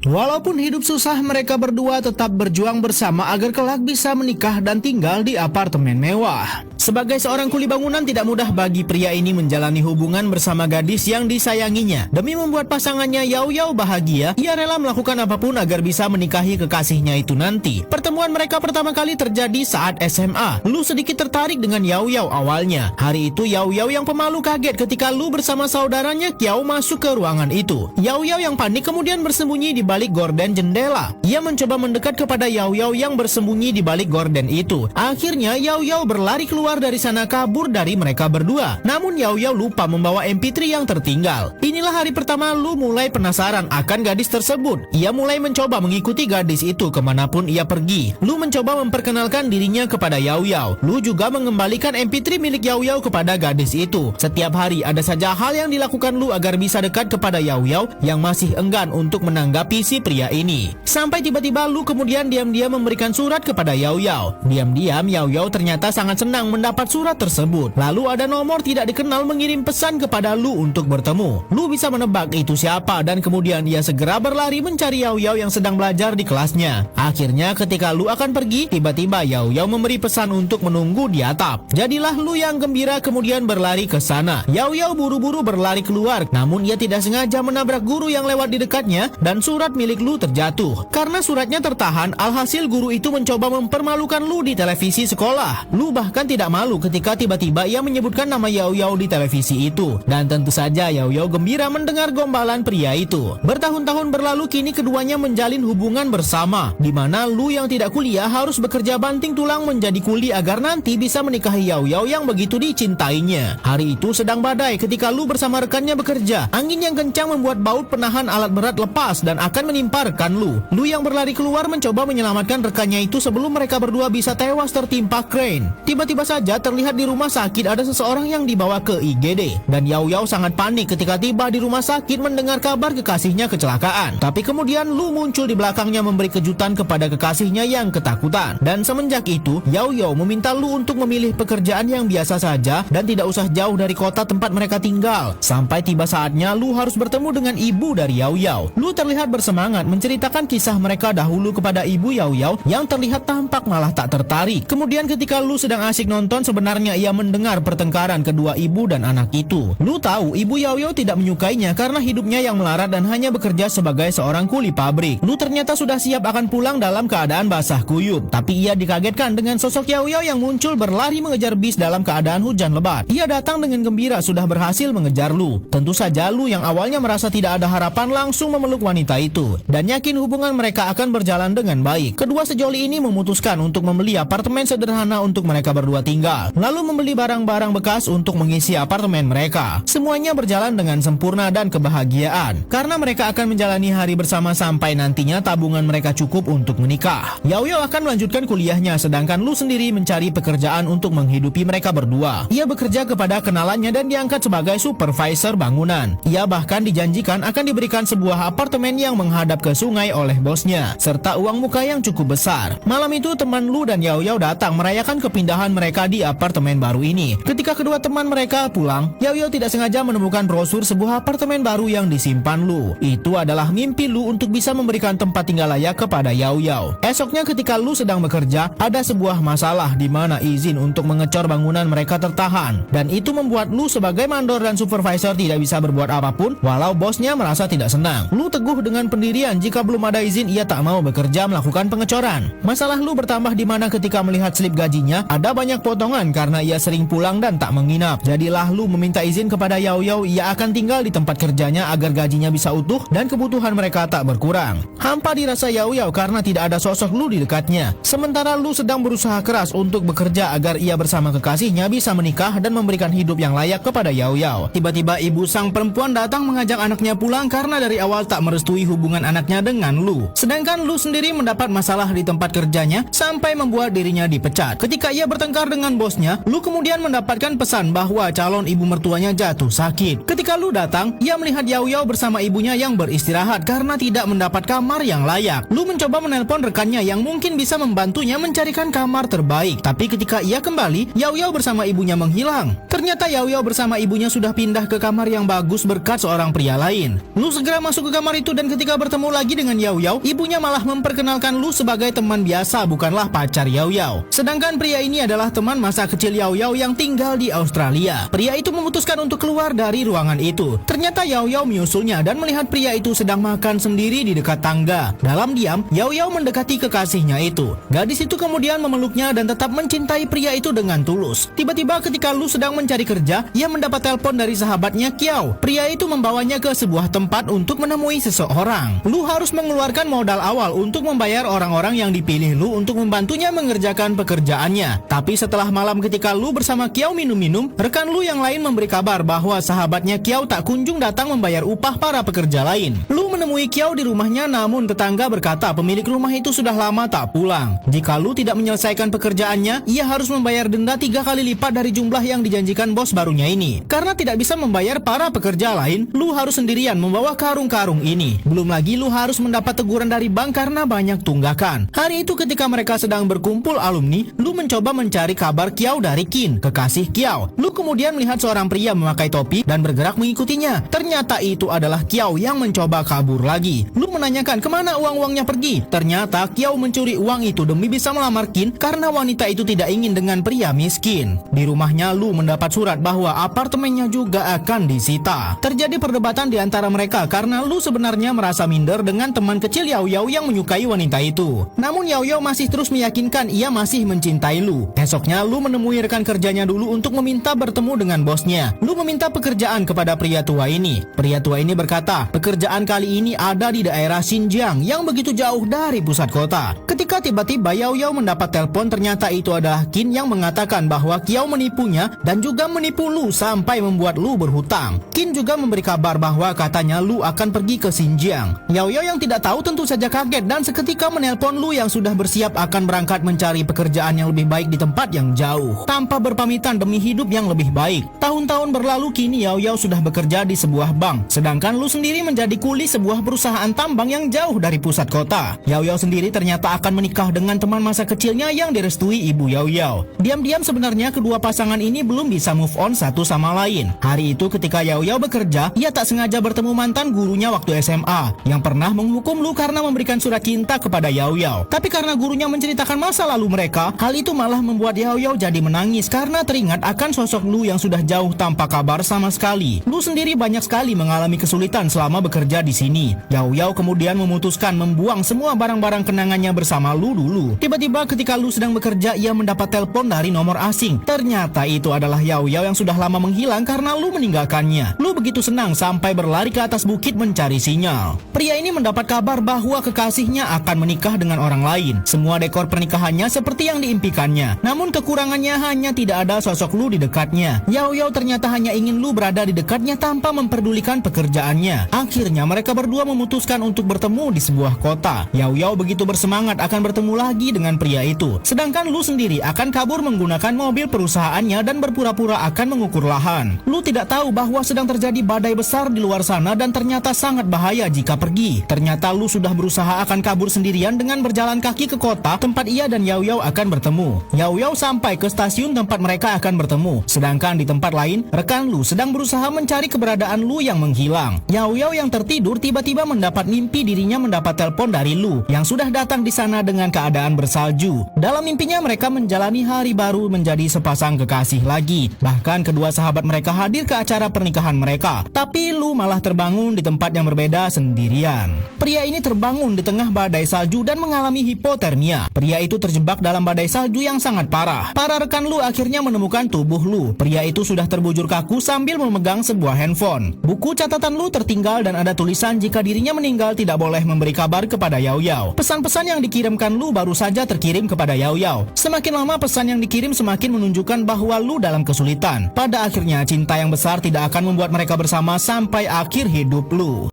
Walaupun hidup susah, mereka berdua tetap berjuang bersama agar kelak bisa menikah dan tinggal di apartemen mewah. Sebagai seorang kuli bangunan, tidak mudah bagi pria ini menjalani hubungan bersama gadis yang disayanginya. Demi membuat pasangannya Yao Yao bahagia, ia rela melakukan apapun agar bisa menikahi kekasihnya itu nanti. Pertemuan mereka pertama kali terjadi saat SMA. Lu sedikit tertarik dengan Yao Yao awalnya. Hari itu Yao Yao yang pemalu kaget ketika Lu bersama saudaranya Kiao masuk ke ruangan itu. Yao Yao yang panik kemudian bersembunyi di balik gorden jendela. Ia mencoba mendekat kepada Yao Yao yang bersembunyi di balik gorden itu. Akhirnya Yao Yao berlari keluar dari sana, kabur dari mereka berdua. Namun Yao Yao lupa membawa MP3 yang tertinggal. Inilah hari pertama Lu mulai penasaran akan gadis tersebut. Ia mulai mencoba mengikuti gadis itu kemanapun ia pergi. Lu mencoba memperkenalkan dirinya kepada Yao Yao. Lu juga mengembalikan MP3 milik Yao Yao kepada gadis itu. Setiap hari ada saja hal yang dilakukan Lu agar bisa dekat kepada Yao Yao yang masih enggan untuk menanggapi si pria ini. Sampai tiba-tiba Lu kemudian diam-diam memberikan surat kepada Yao Yao. Diam-diam Yao Yao ternyata sangat senang mendapat surat tersebut. Lalu ada nomor tidak dikenal mengirim pesan kepada Lu untuk bertemu. Lu bisa menebak itu siapa dan kemudian ia segera berlari mencari Yao Yao yang sedang belajar di kelasnya. Akhirnya ketika Lu akan pergi, tiba-tiba Yao Yao memberi pesan untuk menunggu di atap. Jadilah Lu yang gembira kemudian berlari ke sana. Yao Yao buru-buru berlari keluar, namun ia tidak sengaja menabrak guru yang lewat di dekatnya dan surat milik Lu terjatuh. Karena suratnya tertahan, alhasil guru itu mencoba mempermalukan Lu di televisi sekolah. Lu bahkan tidak malu ketika tiba-tiba ia menyebutkan nama Yao Yao di televisi itu. Dan tentu saja Yao Yao gembira mendengar gombalan pria itu. Bertahun-tahun berlalu, kini keduanya menjalin hubungan bersama, di mana Lu yang tidak kuliah harus bekerja banting tulang menjadi kuli agar nanti bisa menikahi Yao Yao yang begitu dicintainya. Hari itu sedang badai ketika Lu bersama rekannya bekerja. Angin yang kencang membuat baut penahan alat berat lepas dan akan menimpa rekan Lu. Lu yang berlari keluar mencoba menyelamatkan rekannya itu sebelum mereka berdua bisa tewas tertimpa crane. Tiba-tiba saja terlihat di rumah sakit ada seseorang yang dibawa ke IGD. Dan Yao Yao sangat panik ketika tiba di rumah sakit mendengar kabar kekasihnya kecelakaan. Tapi kemudian Lu muncul di belakangnya memberi kejutan kepada kekasihnya yang ketakutan. Dan semenjak itu Yao Yao meminta Lu untuk memilih pekerjaan yang biasa saja dan tidak usah jauh dari kota tempat mereka tinggal. Sampai tiba saatnya Lu harus bertemu dengan ibu dari Yao Yao. Lu terlihat bersemangat menceritakan kisah mereka dahulu kepada ibu Yao Yao yang terlihat tampak malah tak tertarik. Kemudian ketika Lu sedang asik nonton, sebenarnya ia mendengar pertengkaran kedua ibu dan anak itu. Lu tahu ibu Yao Yao tidak menyukainya karena hidupnya yang melarat dan hanya bekerja sebagai seorang kuli pabrik. Lu ternyata sudah siap akan pulang dalam keadaan basah kuyup. Tapi ia dikagetkan dengan sosok Yao Yao yang muncul berlari mengejar bis dalam keadaan hujan lebat. Ia datang dengan gembira sudah berhasil mengejar Lu. Tentu saja Lu yang awalnya merasa tidak ada harapan langsung memeluk wanita itu dan yakin hubungan mereka akan berjalan dengan baik. Kedua sejoli ini memutuskan untuk membeli apartemen sederhana untuk mereka berdua tinggal, lalu membeli barang-barang bekas untuk mengisi apartemen mereka. Semuanya berjalan dengan sempurna dan kebahagiaan karena mereka akan menjalani hari bersama sampai nantinya tabungan mereka cukup untuk menikah. Yao Yao akan melanjutkan kuliahnya sedangkan Lu sendiri mencari pekerjaan untuk menghidupi mereka berdua. Ia bekerja kepada kenalannya dan diangkat sebagai supervisor bangunan. Ia bahkan dijanjikan akan diberikan sebuah apartemen yang menghadap ke sungai oleh bosnya serta uang muka yang cukup besar. Malam itu teman Lu dan Yao Yao datang merayakan kepindahan mereka di apartemen baru ini. Ketika kedua teman mereka pulang, Yao Yao tidak sengaja menemukan brosur sebuah apartemen baru yang disimpan Lu. Itu adalah mimpi Lu untuk bisa memberikan tempat tinggal layak kepada Yao Yao. Esoknya ketika Lu sedang bekerja, ada sebuah masalah di mana izin untuk mengecor bangunan mereka tertahan. Dan itu membuat Lu sebagai mandor dan supervisor tidak bisa berbuat apapun walau bosnya merasa tidak senang. Lu teguh dengan pendirian jika belum ada izin ia tak mau bekerja melakukan pengecoran. Masalah Lu bertambah di mana ketika melihat slip gajinya ada banyak potongan karena ia sering pulang dan tak menginap. Jadilah Lu meminta izin kepada Yao Yao ia akan tinggal di tempat kerjanya agar gajinya bisa utuh dan kebutuhan mereka tak berkurang. Hampa dirasa Yao Yao karena tidak ada sosok Lu di dekatnya. Sementara Lu sedang berusaha keras untuk bekerja agar ia bersama kekasihnya bisa menikah dan memberikan hidup yang layak kepada Yao Yao. Tiba-tiba ibu sang perempuan datang mengajak anaknya pulang karena dari awal tak merestui hubungan anaknya dengan Lu. Sedangkan Lu sendiri mendapat masalah di tempat kerjanya sampai membuat dirinya dipecat. Ketika ia bertengkar dengan bosnya, Lu kemudian mendapatkan pesan bahwa calon ibu mertuanya jatuh sakit. Ketika Lu datang, ia melihat Yao Yao bersama ibunya yang beristirahat karena tidak mendapat kamar yang layak. Lu mencoba menelpon rekannya yang mungkin bisa membantunya mencarikan kamar terbaik. Tapi ketika ia kembali, Yao Yao bersama ibunya menghilang. Ternyata Yao Yao bersama ibunya sudah pindah ke kamar yang bagus berkat seorang pria lain. Lu segera masuk ke kamar itu dan ketika ketika bertemu lagi dengan Yao Yao, ibunya malah memperkenalkan Lu sebagai teman biasa, bukanlah pacar Yao Yao. Sedangkan pria ini adalah teman masa kecil Yao Yao yang tinggal di Australia. Pria itu memutuskan untuk keluar dari ruangan itu. Ternyata Yao Yao menyusulnya dan melihat pria itu sedang makan sendiri di dekat tangga. Dalam diam, Yao Yao mendekati kekasihnya itu. Gadis itu kemudian memeluknya dan tetap mencintai pria itu dengan tulus. Tiba-tiba ketika Lu sedang mencari kerja, ia mendapat telepon dari sahabatnya Kiao. Pria itu membawanya ke sebuah tempat untuk menemui seseorang. Lu harus mengeluarkan modal awal untuk membayar orang-orang yang dipilih Lu untuk membantunya mengerjakan pekerjaannya. Tapi setelah malam ketika Lu bersama Kiao minum-minum, rekan Lu yang lain memberi kabar bahwa sahabatnya Kiao tak kunjung datang membayar upah para pekerja lain. Lu menemui Kiao di rumahnya, namun tetangga berkata pemilik rumah itu sudah lama tak pulang. Jika Lu tidak menyelesaikan pekerjaannya, ia harus membayar denda 3 kali lipat dari jumlah yang dijanjikan bos barunya ini. Karena tidak bisa membayar para pekerja lain, Lu harus sendirian membawa karung-karung ini. Belum lagi Lu harus mendapat teguran dari bank karena banyak tunggakan. Hari itu ketika mereka sedang berkumpul alumni, Lu mencoba mencari kabar Kiao dari Qin, kekasih Kiao. Lu kemudian melihat seorang pria memakai topi dan bergerak mengikutinya. Ternyata itu adalah Kiao yang mencoba kabur lagi. Lu menanyakan kemana uang-uangnya pergi. Ternyata Kiao mencuri uang itu demi bisa melamar Qin karena wanita itu tidak ingin dengan pria miskin. Di rumahnya Lu mendapat surat bahwa apartemennya juga akan disita. Terjadi perdebatan di antara mereka karena Lu sebenarnya merasa minder dengan teman kecil Yao Yao yang menyukai wanita itu. Namun Yao Yao masih terus meyakinkan ia masih mencintai Lu. Esoknya Lu menemui rekan kerjanya dulu untuk meminta bertemu dengan bosnya. Lu meminta pekerjaan kepada pria tua ini. Pria tua ini berkata, pekerjaan kali ini ada di daerah Xinjiang yang begitu jauh dari pusat kota. Ketika tiba-tiba Yao Yao mendapat telepon, ternyata itu adalah Qin yang mengatakan bahwa Kiao menipunya dan juga menipu Lu sampai membuat Lu berhutang. Qin juga memberi kabar bahwa katanya Lu akan pergi ke Xinjiang. Yao Yao yang tidak tahu tentu saja kaget dan seketika menelpon Lu yang sudah bersiap akan berangkat mencari pekerjaan yang lebih baik di tempat yang jauh, tanpa berpamitan demi hidup yang lebih baik. Tahun-tahun berlalu, kini Yao Yao sudah bekerja di sebuah bank, sedangkan Lu sendiri menjadi kuli sebuah perusahaan tambang yang jauh dari pusat kota. Yao Yao sendiri ternyata akan menikah dengan teman masa kecilnya yang direstui ibu Yao Yao. Diam-diam sebenarnya kedua pasangan ini belum bisa move on satu sama lain. Hari itu ketika Yao Yao bekerja, ia tak sengaja bertemu mantan gurunya waktu SMA yang pernah menghukum Lu karena memberikan surat cinta kepada Yao Yao. Tapi karena gurunya menceritakan masa lalu mereka, hal itu malah membuat Yao Yao jadi menangis karena teringat akan sosok Lu yang sudah jauh tanpa kabar sama sekali. Lu sendiri banyak sekali mengalami kesulitan selama bekerja di sini. Yao Yao kemudian memutuskan membuang semua barang-barang kenangannya bersama Lu dulu. Tiba-tiba ketika Lu sedang bekerja, ia mendapat telepon dari nomor asing. Ternyata itu adalah Yao Yao yang sudah lama menghilang karena Lu meninggalkannya. Lu begitu senang sampai berlari ke atas bukit mencari sinyal. Pria ini mendapat kabar bahwa kekasihnya akan menikah dengan orang lain. Semua dekor pernikahannya seperti yang diimpikannya. Namun kekurangannya hanya tidak ada sosok Lu di dekatnya. Yao Yao ternyata hanya ingin Lu berada di dekatnya tanpa memperdulikan pekerjaannya. Akhirnya mereka berdua memutuskan untuk bertemu di sebuah kota. Yao Yao begitu bersemangat akan bertemu lagi dengan pria itu. Sedangkan Lu sendiri akan kabur menggunakan mobil perusahaannya dan berpura-pura akan mengukur lahan. Lu tidak tahu bahwa sedang terjadi badai besar di luar sana dan ternyata sangat bahaya jika pergi. Ternyata Lu sudah berusaha akan kabur sendirian dengan berjalan kaki ke kota tempat ia dan Yao Yao akan bertemu. Yao Yao sampai ke stasiun tempat mereka akan bertemu. Sedangkan di tempat lain, rekan Lu sedang berusaha mencari keberadaan Lu yang menghilang. Yao Yao yang tertidur tiba-tiba mendapat mimpi dirinya mendapat telepon dari Lu yang sudah datang di sana dengan keadaan bersalju. Dalam mimpinya mereka menjalani hari baru menjadi sepasang kekasih lagi. Bahkan kedua sahabat mereka hadir ke acara pernikahan mereka. Tapi Lu malah terbangun di tempat yang berbeda sendirian. Pria ini terbangun di tengah badai salju dan mengalami hipotermia. Pria itu terjebak dalam badai salju yang sangat parah. Para rekan Lu akhirnya menemukan tubuh Lu. Pria itu sudah terbujur kaku sambil memegang sebuah handphone. Buku catatan Lu tertinggal dan ada tulisan jika dirinya meninggal tidak boleh memberi kabar kepada Yao Yao. Pesan-pesan yang dikirimkan Lu baru saja terkirim kepada Yao Yao. Semakin lama pesan yang dikirim semakin menunjukkan bahwa Lu dalam kesulitan. Pada akhirnya cinta yang besar tidak akan membuat mereka bersama sampai akhir hidup Lu.